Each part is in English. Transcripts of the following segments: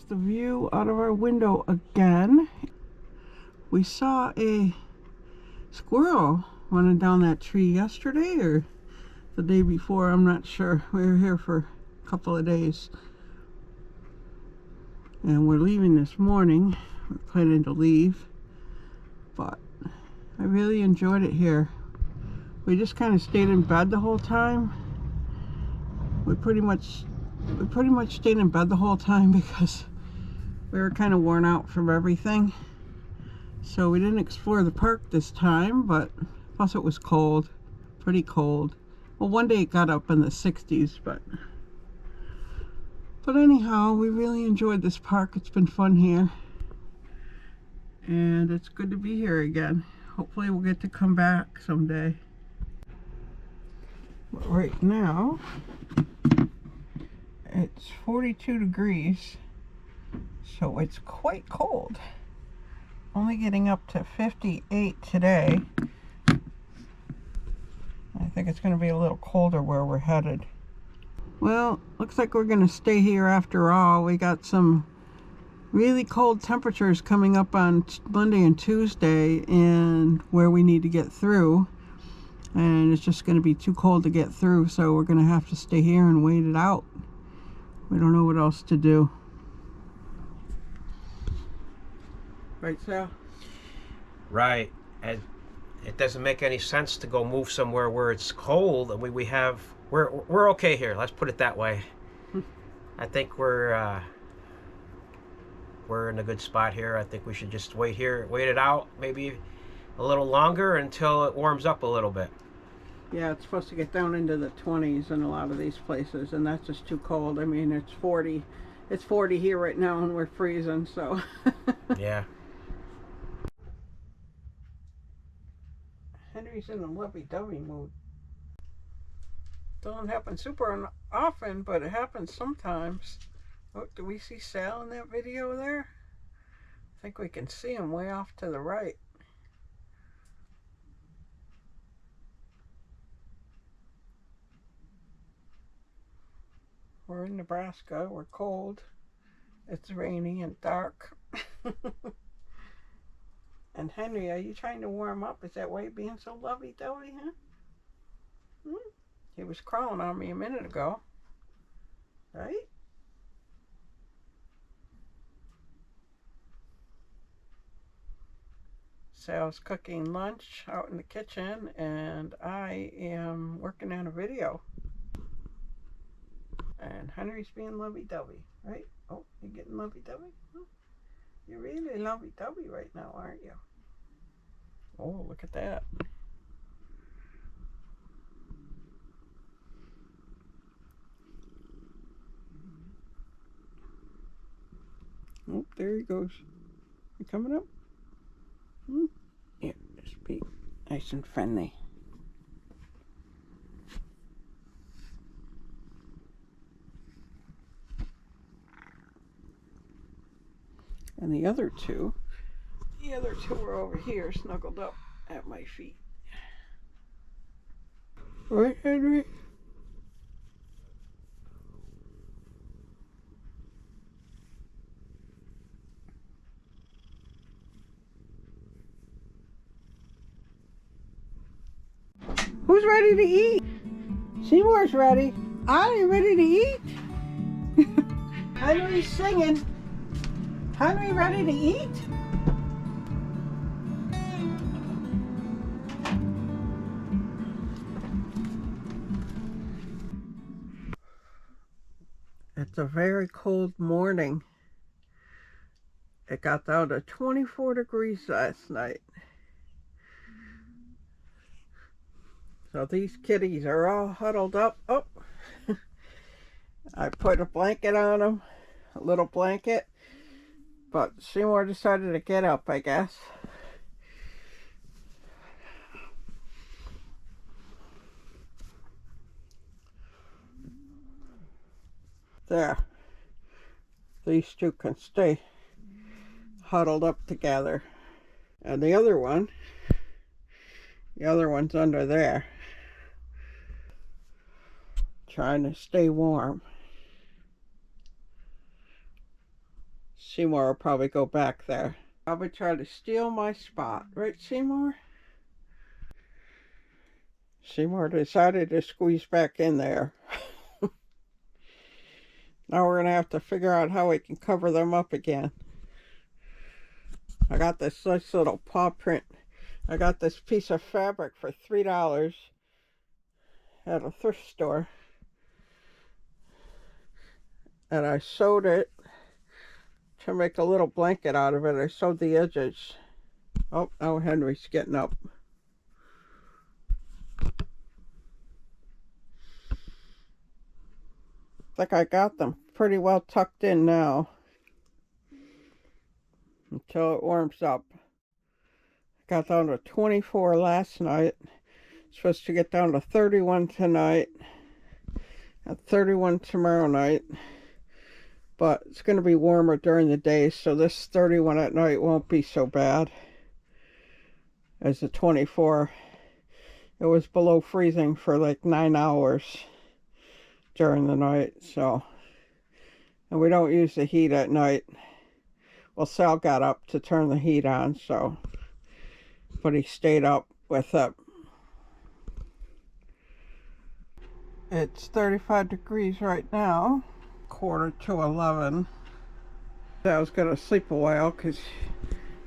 the view out of our window again. We saw a squirrel running down that tree yesterday or the day before, I'm not sure. We were here for a couple of days. And we're leaving this morning. We're planning to leave. But I really enjoyed it here. We just kind of stayed in bed the whole time. We pretty much stayed in bed the whole time because we were kind of worn out from everything. So we didn't explore the park this time, but plus it was cold, pretty cold. Well, one day it got up in the 60s, but anyhow, we really enjoyed this park. It's been fun here. And it's good to be here again. Hopefully we'll get to come back someday. But right now, it's 42 degrees, so it's quite cold. Only getting up to 58 today. I think it's going to be a little colder where we're headed. Well, looks like we're going to stay here after all. We got some really cold temperatures coming up on Monday and Tuesday and where we need to get through. And it's just going to be too cold to get through, so we're going to have to stay here and wait it out. We don't know what else to do. Right, Sal? Right. And it doesn't make any sense to go move somewhere where it's cold. And we're okay here. Let's put it that way. I think we're in a good spot here. I think we should just wait it out maybe a little longer until it warms up a little bit. Yeah, it's supposed to get down into the 20s in a lot of these places, and that's just too cold. I mean, it's 40 here right now and we're freezing, so yeah. Henry's in a lovey-dovey mood. Doesn't happen super often, but it happens sometimes. Oh, do we see Sal in that video there? I think we can see him way off to the right. We're in Nebraska. We're cold. It's rainy and dark. And Henry, are you trying to warm up? Is that why you're being so lovey-dovey, huh? He was crawling on me a minute ago. Right? Sal's cooking lunch out in the kitchen, and I am working on a video. And Henry's being lovey-dovey, right? Oh, you're getting lovey-dovey? Huh? You're really lovey-dovey right now, aren't you? Oh, look at that. Oh, there he goes. You coming up? Yeah, just be nice and friendly. And the other two are over here, snuggled up at my feet. Right, Henry? Who's ready to eat? Seymour's ready. I am ready to eat. Henry's singing. Henry ready to eat? It's a very cold morning. It got down to 24 degrees last night. So these kitties are all huddled up. Oh, I put a blanket on them, a little blanket, but Seymour decided to get up, I guess. There. These two can stay huddled up together. And the other one's under there, trying to stay warm. Seymour will probably go back there. Probably try to steal my spot. Right, Seymour? Seymour decided to squeeze back in there. Now we're going to have to figure out how we can cover them up again. I got this nice little paw print. I got this piece of fabric for $3 at a thrift store. And I sewed it to make a little blanket out of it. I sewed the edges. Oh, now Henry's getting up. I think I got them pretty well tucked in now until it warms up. Got down to 24 last night. Supposed to get down to 31 tonight and 31 tomorrow night. But it's going to be warmer during the day, so this 31 at night won't be so bad as the 24. It was below freezing for like 9 hours during the night, so. And we don't use the heat at night. Well, Sal got up to turn the heat on, so. But he stayed up with it. It's 35 degrees right now. 10:45. I was going to sleep a while because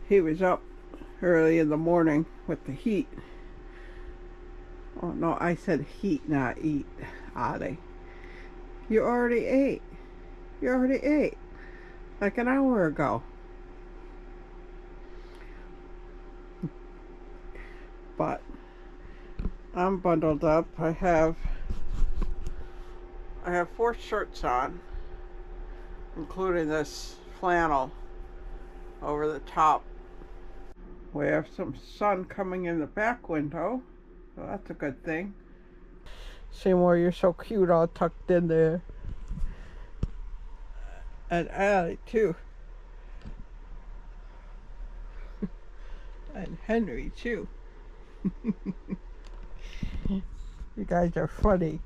he was up early in the morning with the heat. Oh no, I said heat, not eat. Ollie. You already ate. You already ate. Like an hour ago. But I'm bundled up. I have 4 shirts on, including this flannel over the top. We have some sun coming in the back window, so that's a good thing. Seymour, you're so cute, all tucked in there. And Allie, too. And Henry, too. You guys are funny.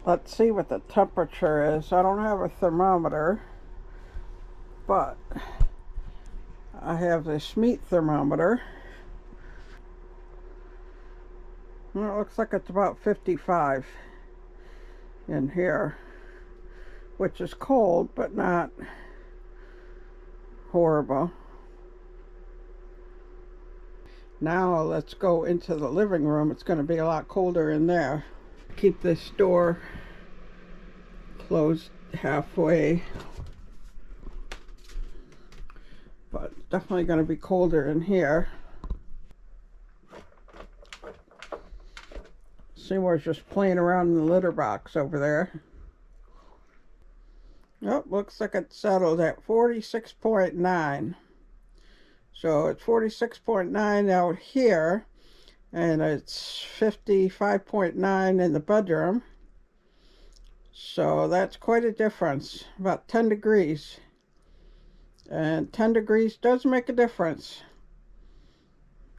Let's see what the temperature is. I don't have a thermometer, but I have this meat thermometer. Well, it looks like it's about 55 in here, which is cold, but not horrible. Now let's go into the living room. It's going to be a lot colder in there. Keep this door closed halfway, but it's definitely going to be colder in here. Seymour's just playing around in the litter box over there. Oh, looks like it's settled at 46.9. So it's 46.9 out here, and it's 55.9 in the bedroom. So that's quite a difference, about 10 degrees. And 10 degrees does make a difference.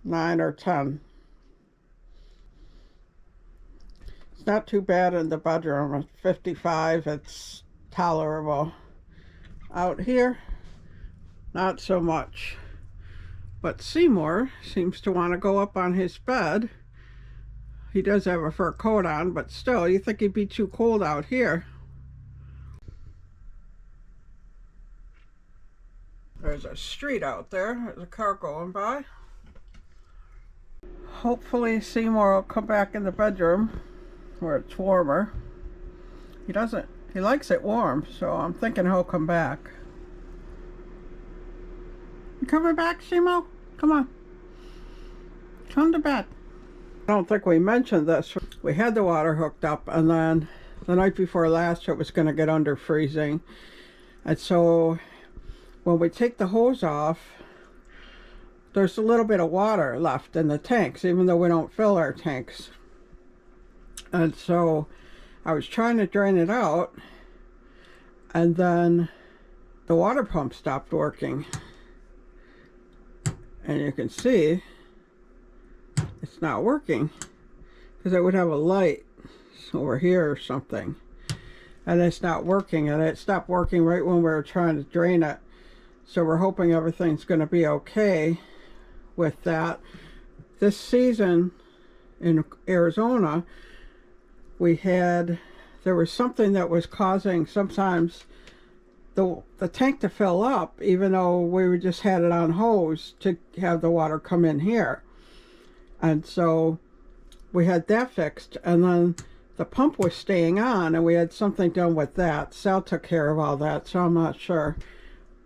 9 or 10. It's not too bad in the bedroom. At 55, it's tolerable. Out here, not so much. But Seymour seems to want to go up on his bed. He does have a fur coat on, but still, you think he'd be too cold out here. There's a street out there. There's a car going by. Hopefully Seymour will come back in the bedroom where it's warmer. He likes it warm, so I'm thinking he'll come back. You coming back, Seymour? Come on. Come to bed. I don't think we mentioned this. We had the water hooked up, and then the night before last it was going to get under freezing. And so when we take the hose off, there's a little bit of water left in the tanks, even though we don't fill our tanks. And so I was trying to drain it out, And then the water pump stopped working. And you can see it's not working because it would have a light over here or something. And it's not working, and it stopped working right when we were trying to drain it. So we're hoping everything's going to be okay with that. This season in Arizona, there was something that was causing sometimes the tank to fill up, even though we just had it on hose to have the water come in here. And so we had that fixed, and then the pump was staying on, and we had something done with that. Sal took care of all that, so I'm not sure.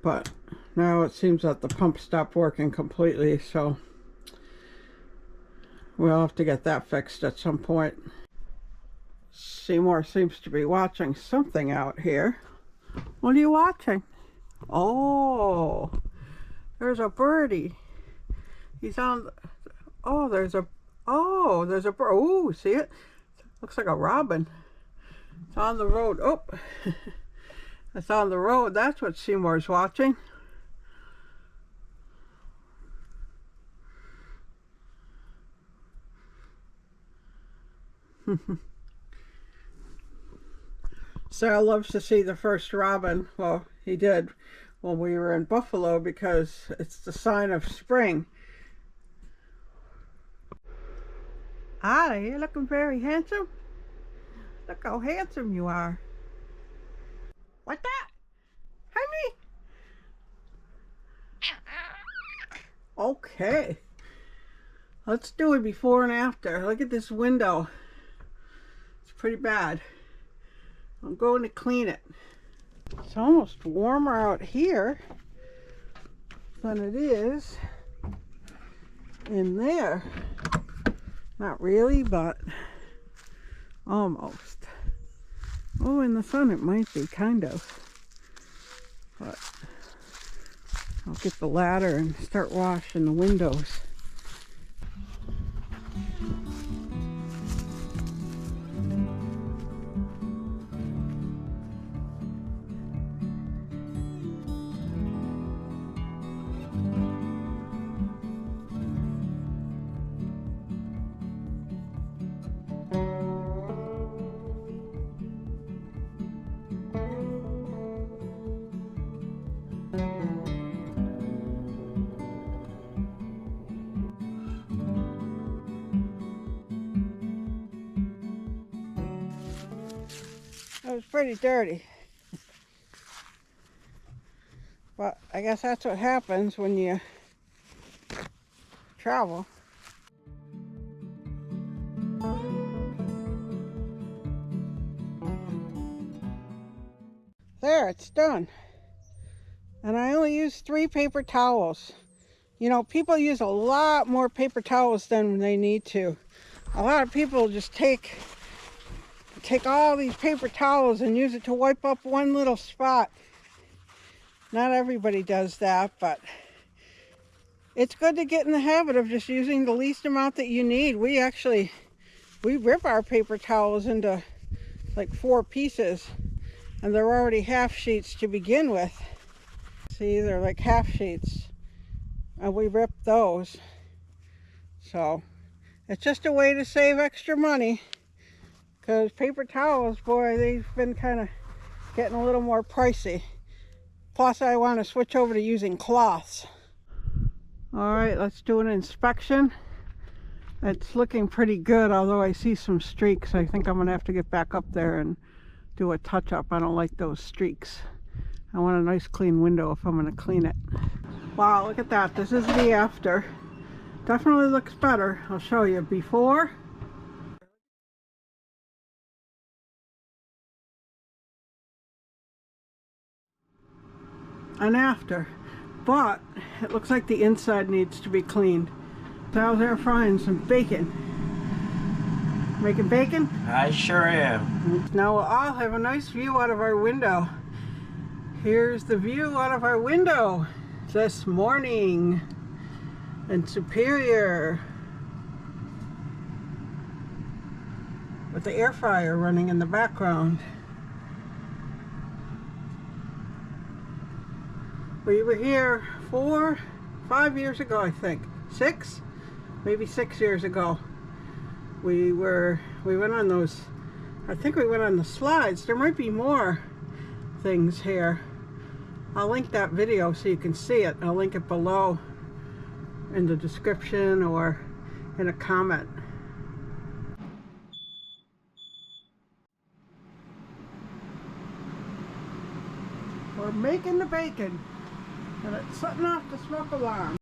But now it seems that the pump stopped working completely, so we'll have to get that fixed at some point. Seymour seems to be watching something out here. What are you watching? Oh, there's a birdie. He's on. Oh, there's a bird. Oh, see it? Looks like a robin. It's on the road. Oh, it's on the road. That's what Seymour's watching. Sal loves to see the first robin. Well, he did when we were in Buffalo because it's the sign of spring. Ah, you're looking very handsome. Look how handsome you are. What that? Honey? Okay. Let's do it before and after. Look at this window. It's pretty bad. I'm going to clean it. It's almost warmer out here than it is in there. Not really, but almost. Oh, in the sun it might be, kind of. But I'll get the ladder and start washing the windows. It was pretty dirty. But I guess that's what happens when you travel. There, it's done. And I only used 3 paper towels. You know, people use a lot more paper towels than they need to. A lot of people just take all these paper towels and use it to wipe up one little spot. Not everybody does that, but it's good to get in the habit of just using the least amount that you need. We rip our paper towels into like 4 pieces, and they're already half sheets to begin with. See, they're like half sheets, and we rip those. So it's just a way to save extra money. Because paper towels, boy, they've been kind of getting a little more pricey. Plus, I want to switch over to using cloths. All right, let's do an inspection. It's looking pretty good, although I see some streaks. I think I'm going to have to get back up there and do a touch-up. I don't like those streaks. I want a nice clean window if I'm going to clean it. Wow, look at that. This is the after. Definitely looks better. I'll show you before. And after, but it looks like the inside needs to be cleaned. Sal's air frying some bacon. Making bacon? I sure am. Now we'll all have a nice view out of our window. Here's the view out of our window this morning in Superior, with the air fryer running in the background. We were here 5 years ago, I think. 6? Maybe 6 years ago. We went on those, I think we went on the slides. There might be more things here. I'll link that video so you can see it. I'll link it below in the description or in a comment. We're making the bacon, and it's setting off the smoke alarm.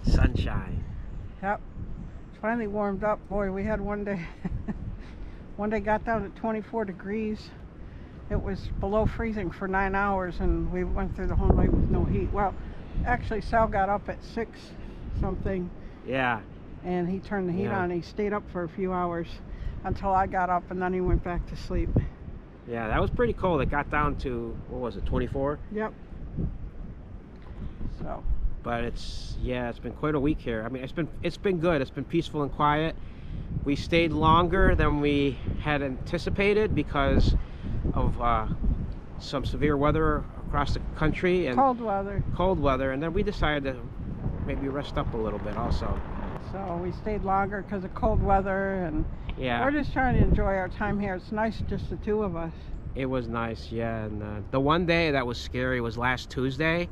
Sunshine. Yep, it's finally warmed up. Boy, we had one day, one day got down to 24 degrees. It was below freezing for 9 hours, and we went through the whole night with no heat. Well, actually, Sal got up at 6 something. Yeah. And he turned the heat on. He stayed up for a few hours until I got up, and then he went back to sleep. Yeah, that was pretty cold. It got down to, what was it, 24? Yep. So. But it's been quite a week here. I mean, it's been good. It's been peaceful and quiet. We stayed longer than we had anticipated because of some severe weather across the country and cold weather, and then we decided to maybe rest up a little bit also. So we stayed longer because of cold weather, and yeah, we're just trying to enjoy our time here. It's nice, just the two of us. It was nice, yeah. And the one day that was scary was last Tuesday,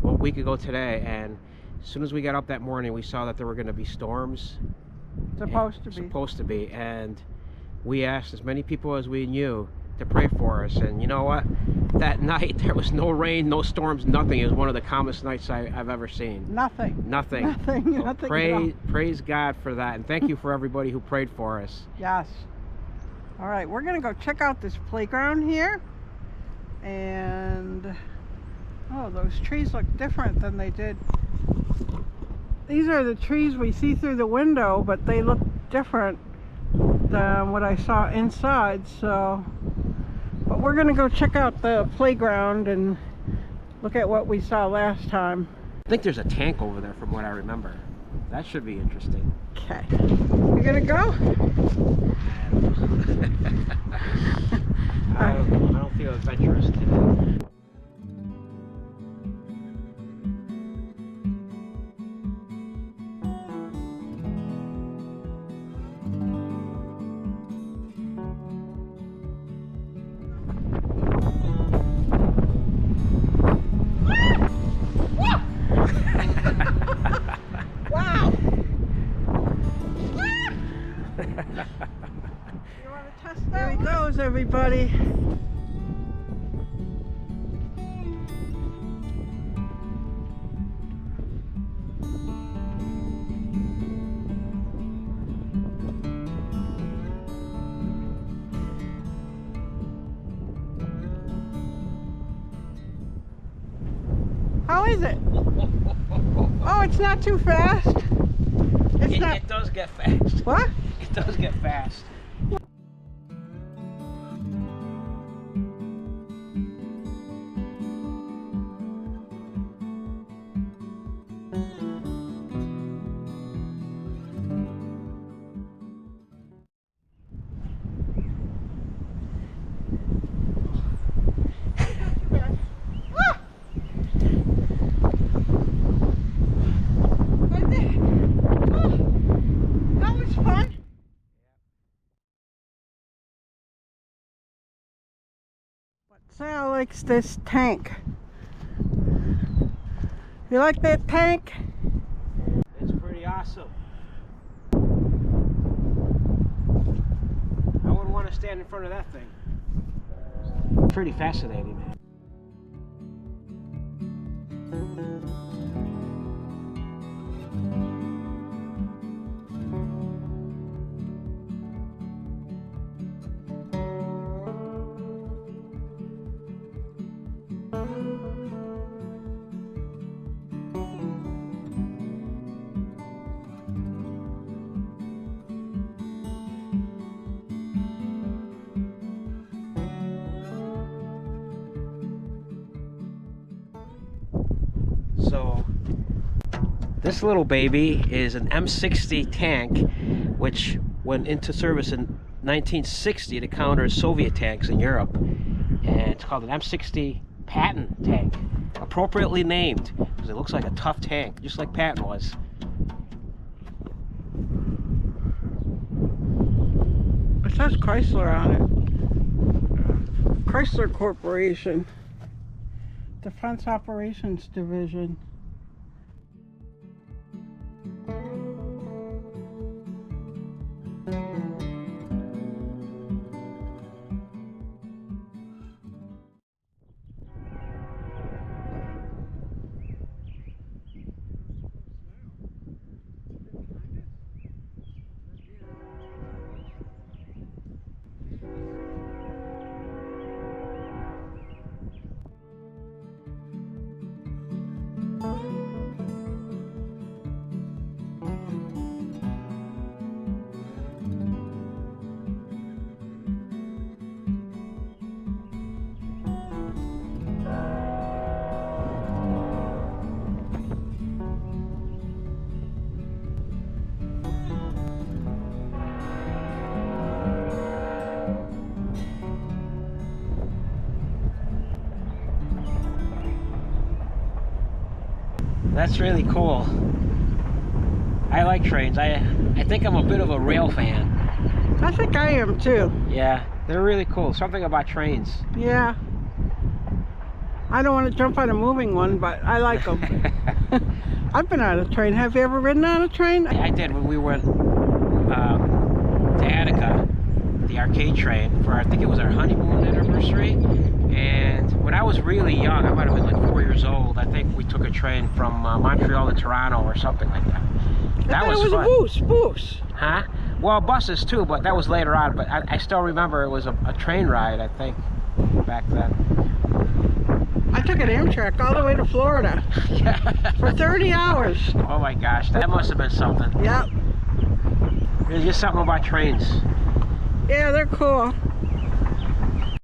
well, a week ago today, and as soon as we got up that morning, we saw that there were going to be storms. Supposed to be, and we asked as many people as we knew to pray for us. And you know what? That night there was no rain, no storms, nothing. It was one of the calmest nights I've ever seen. Nothing. So praise God for that, and thank you for everybody who prayed for us. Yes. All right, we're gonna go check out this playground here, and oh, those trees look different than they did. These are the trees we see through the window, but they look different than what I saw inside. So, but we're gonna go check out the playground and look at what we saw last time. I think there's a tank over there from what I remember. That should be interesting. Okay, you gonna go? I don't feel adventurous today. There he goes, everybody. How is it? Oh, it's not too fast. It does get fast. What? It does get fast. Sal likes this tank. You like that tank? It's pretty awesome. I wouldn't want to stand in front of that thing. Pretty fascinating. So This little baby is an M60 tank, which went into service in 1960 to counter Soviet tanks in Europe. And it's called an M60 Patton tank, appropriately named because it looks like a tough tank, just like Patton was. It says Chrysler on it. Chrysler Corporation. Defense Operations Division. That's really cool. I like trains. I think I'm a bit of a rail fan. I think I am too. Yeah, they're really cool. Something about trains. Yeah. I don't want to jump on a moving one, but I like them. I've been on a train. Have you ever ridden on a train? I did when we went to Attica, the arcade train, for I think it was our honeymoon anniversary. And when I was really young, I might have been like 4 years old, I think we took a train from Montreal to Toronto or something like that. That was fun. It was a boost. Huh? Well, buses too, but that was later on. But I still remember it was a train ride, I think, back then. I took an Amtrak all the way to Florida. Yeah. For 30 hours. Oh my gosh, that must have been something. Yep. There's just something about trains. Yeah, they're cool.